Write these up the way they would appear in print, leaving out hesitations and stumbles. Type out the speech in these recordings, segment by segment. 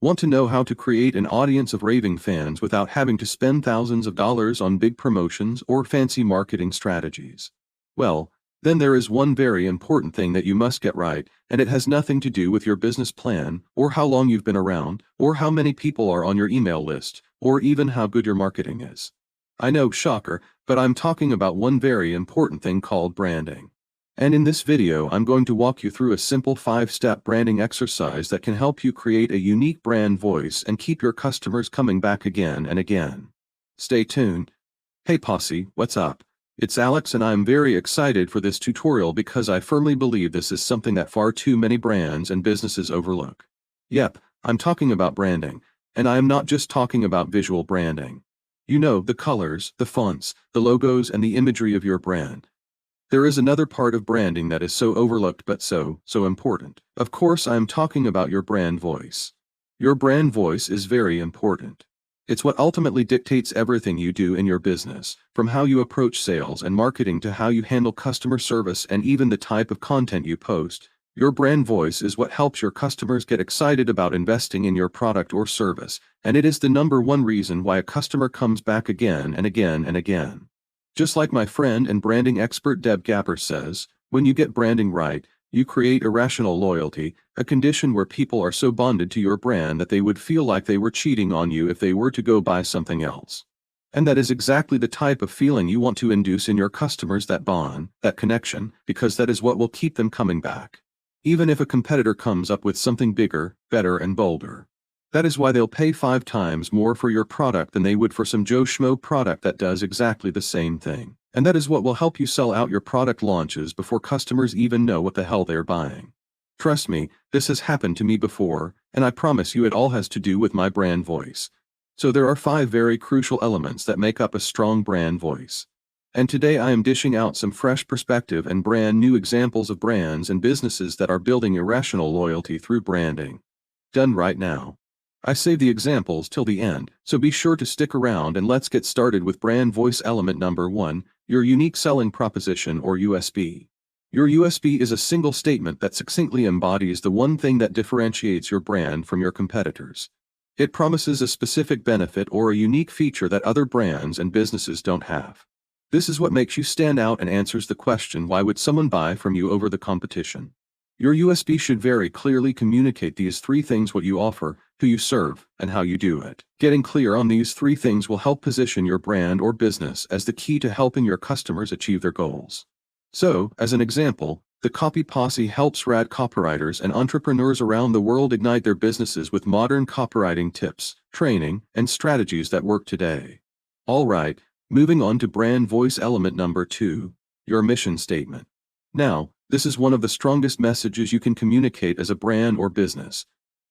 Want to know how to create an audience of raving fans without having to spend thousands of dollars on big promotions or fancy marketing strategies? Well, then there is one very important thing that you must get right, and it has nothing to do with your business plan, or how long you've been around, or how many people are on your email list, or even how good your marketing is. I know, shocker, but I'm talking about one very important thing called branding. And in this video, I'm going to walk you through a simple 5-step branding exercise that can help you create a unique brand voice and keep your customers coming back again and again. Stay tuned. Hey Posse, what's up? It's Alex, and I'm very excited for this tutorial because I firmly believe this is something that far too many brands and businesses overlook. Yep, I'm talking about branding, and I am not just talking about visual branding. You know, the colors, the fonts, the logos, and the imagery of your brand. There is another part of branding that is so overlooked but so important. Of course, I am talking about your brand voice. Your brand voice is very important. It's what ultimately dictates everything you do in your business, from how you approach sales and marketing to how you handle customer service and even the type of content you post. Your brand voice is what helps your customers get excited about investing in your product or service, and it is the #1 reason why a customer comes back again and again and again. Just like my friend and branding expert Deb Gapper says, when you get branding right, you create irrational loyalty, a condition where people are so bonded to your brand that they would feel like they were cheating on you if they were to go buy something else. And that is exactly the type of feeling you want to induce in your customers, that bond, that connection, because that is what will keep them coming back. Even if a competitor comes up with something bigger, better, and bolder. That is why they'll pay 5 times more for your product than they would for some Joe Schmo product that does exactly the same thing. And that is what will help you sell out your product launches before customers even know what the hell they're buying. Trust me, this has happened to me before, and I promise you it all has to do with my brand voice. So there are 5 very crucial elements that make up a strong brand voice. And today I am dishing out some fresh perspective and brand new examples of brands and businesses that are building irrational loyalty through branding. Done right now. I save the examples till the end, so be sure to stick around and let's get started with brand voice element #1, your unique selling proposition or USP. Your USP is a single statement that succinctly embodies the one thing that differentiates your brand from your competitors. It promises a specific benefit or a unique feature that other brands and businesses don't have. This is what makes you stand out and answers the question, why would someone buy from you over the competition? Your USP should very clearly communicate these 3 things: what you offer, who you serve, and how you do it. Getting clear on these 3 things will help position your brand or business as the key to helping your customers achieve their goals. So, as an example, the Copy Posse helps rad copywriters and entrepreneurs around the world ignite their businesses with modern copywriting tips, training, and strategies that work today. Alright, moving on to brand voice element #2, your mission statement. Now, this is one of the strongest messages you can communicate as a brand or business,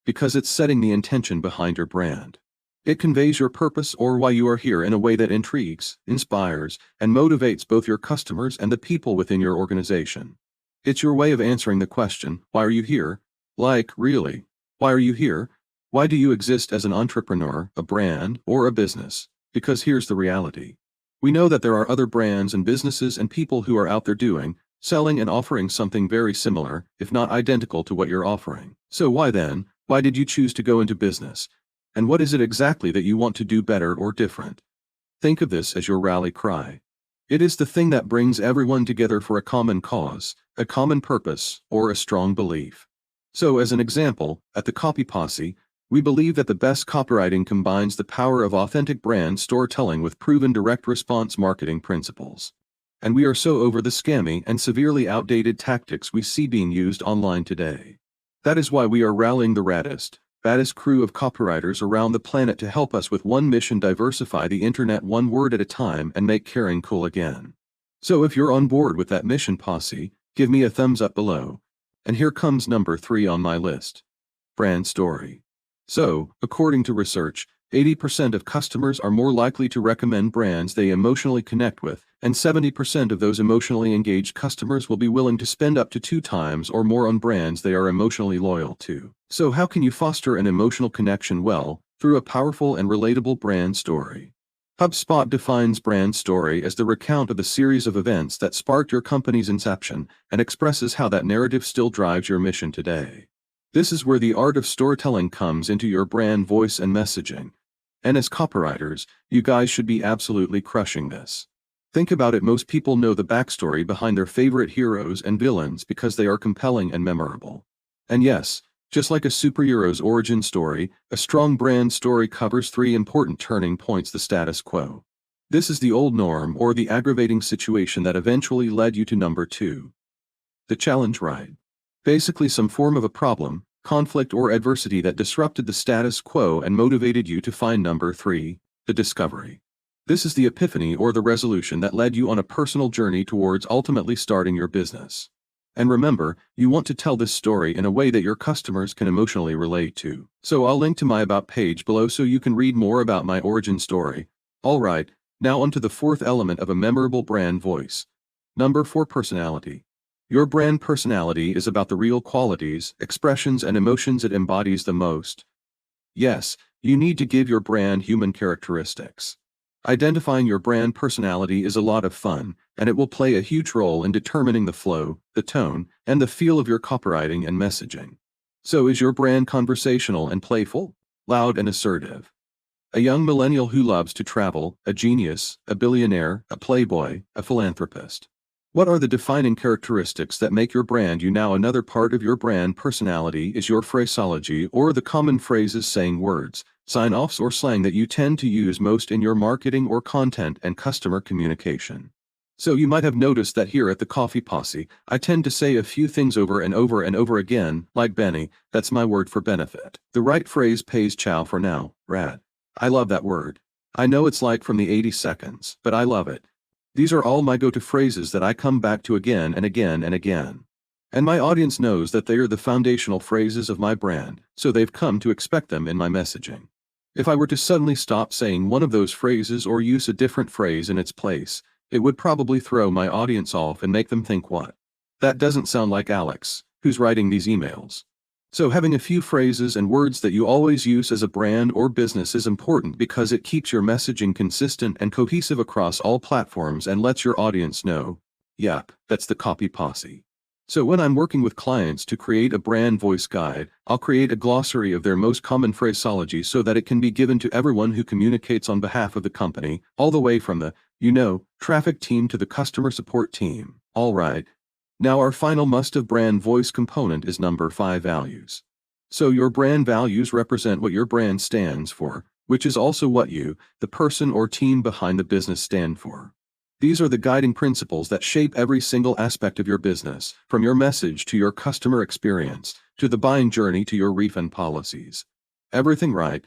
because it's setting the intention behind your brand. It conveys your purpose or why you are here in a way that intrigues, inspires, and motivates both your customers and the people within your organization. It's your way of answering the question, why are you here? Like, really? Why are you here? Why do you exist as an entrepreneur, a brand, or a business? Because here's the reality. We know that there are other brands and businesses and people who are out there doing, selling and offering something very similar, if not identical to what you're offering. So why then? Why did you choose to go into business? And what is it exactly that you want to do better or different? Think of this as your rally cry. It is the thing that brings everyone together for a common cause, a common purpose, or a strong belief. So as an example, at the Copy Posse, we believe that the best copywriting combines the power of authentic brand storytelling with proven direct response marketing principles. And we are so over the scammy and severely outdated tactics we see being used online today. That is why we are rallying the baddest crew of copywriters around the planet to help us with one mission: diversify the internet one word at a time and make caring cool again. So if you're on board with that mission, Posse, give me a thumbs up below. And here comes #3 on my list. Brand story. So, according to research, 80% of customers are more likely to recommend brands they emotionally connect with, and 70% of those emotionally engaged customers will be willing to spend up to 2 times or more on brands they are emotionally loyal to. So how can you foster an emotional connection? Well, through a powerful and relatable brand story. HubSpot defines brand story as the recount of the series of events that sparked your company's inception and expresses how that narrative still drives your mission today. This is where the art of storytelling comes into your brand voice and messaging. And as copywriters, you guys should be absolutely crushing this. Think about it, most people know the backstory behind their favorite heroes and villains because they are compelling and memorable. And yes, just like a superhero's origin story, a strong brand story covers 3 important turning points: the status quo. This is the old norm or the aggravating situation that eventually led you to number 2. The challenge, right? Basically some form of a problem, conflict or adversity that disrupted the status quo and motivated you to find number 3, the discovery. This is the epiphany or the resolution that led you on a personal journey towards ultimately starting your business. And remember, you want to tell this story in a way that your customers can emotionally relate to. So I'll link to my About page below so you can read more about my origin story. Alright, now onto the 4th element of a memorable brand voice. Number 4, personality. Your brand personality is about the real qualities, expressions and emotions it embodies the most. Yes, you need to give your brand human characteristics. Identifying your brand personality is a lot of fun, and it will play a huge role in determining the flow, the tone, and the feel of your copywriting and messaging. So is your brand conversational and playful? Loud and assertive? A young millennial who loves to travel, a genius, a billionaire, a playboy, a philanthropist? What are the defining characteristics that make your brand you? Now another part of your brand personality is your phraseology, or the common phrases, saying words, sign-offs or slang that you tend to use most in your marketing or content and customer communication. So you might have noticed that here at the Coffee Posse, I tend to say a few things over and over and over again, like Benny, that's my word for benefit. The right phrase pays chow for now, rad. I love that word. I know it's like from the 80 seconds, but I love it. These are all my go-to phrases that I come back to again and again and again. And my audience knows that they are the foundational phrases of my brand, so they've come to expect them in my messaging. If I were to suddenly stop saying one of those phrases or use a different phrase in its place, it would probably throw my audience off and make them think, what? That doesn't sound like Alex, who's writing these emails. So having a few phrases and words that you always use as a brand or business is important because it keeps your messaging consistent and cohesive across all platforms and lets your audience know, yep, that's the Copy Posse. So when I'm working with clients to create a brand voice guide, I'll create a glossary of their most common phraseology so that it can be given to everyone who communicates on behalf of the company, all the way from the, traffic team to the customer support team. Alright. Now our final must-have brand voice component is number 5, values. So your brand values represent what your brand stands for, which is also what you, the person or team behind the business, stand for. These are the guiding principles that shape every single aspect of your business, from your message to your customer experience, to the buying journey to your refund policies. Everything, right?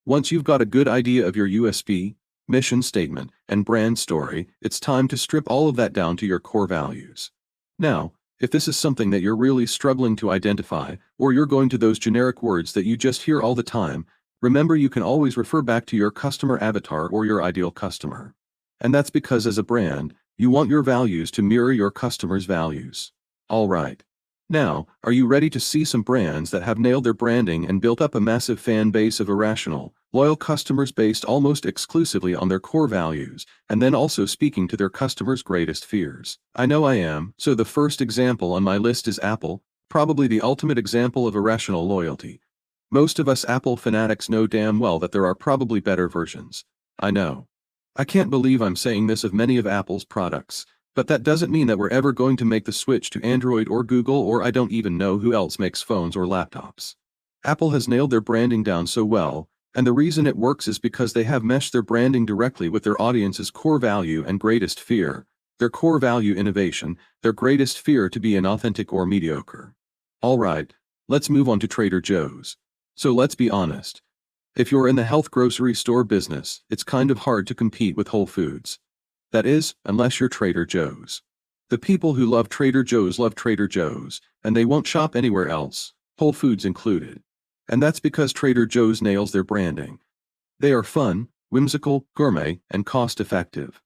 Once you've got a good idea of your USP, mission statement, and brand story, it's time to strip all of that down to your core values. Now, if this is something that you're really struggling to identify, or you're going to those generic words that you just hear all the time, remember you can always refer back to your customer avatar or your ideal customer. And that's because as a brand, you want your values to mirror your customers' values. Alright. Now, are you ready to see some brands that have nailed their branding and built up a massive fan base of irrational, loyal customers based almost exclusively on their core values, and then also speaking to their customers' greatest fears? I know I am. So the first example on my list is Apple, probably the ultimate example of irrational loyalty. Most of us Apple fanatics know damn well that there are probably better versions. I know. I can't believe I'm saying this of many of Apple's products, but that doesn't mean that we're ever going to make the switch to Android or Google, or I don't even know who else makes phones or laptops. Apple has nailed their branding down so well, and the reason it works is because they have meshed their branding directly with their audience's core value and greatest fear. Their core value, innovation, their greatest fear, to be inauthentic or mediocre. Alright, let's move on to Trader Joe's. So let's be honest. If you're in the health grocery store business, it's kind of hard to compete with Whole Foods. That is, unless you're Trader Joe's. The people who love Trader Joe's, and they won't shop anywhere else, Whole Foods included. And that's because Trader Joe's nails their branding. They are fun, whimsical, gourmet, and cost-effective.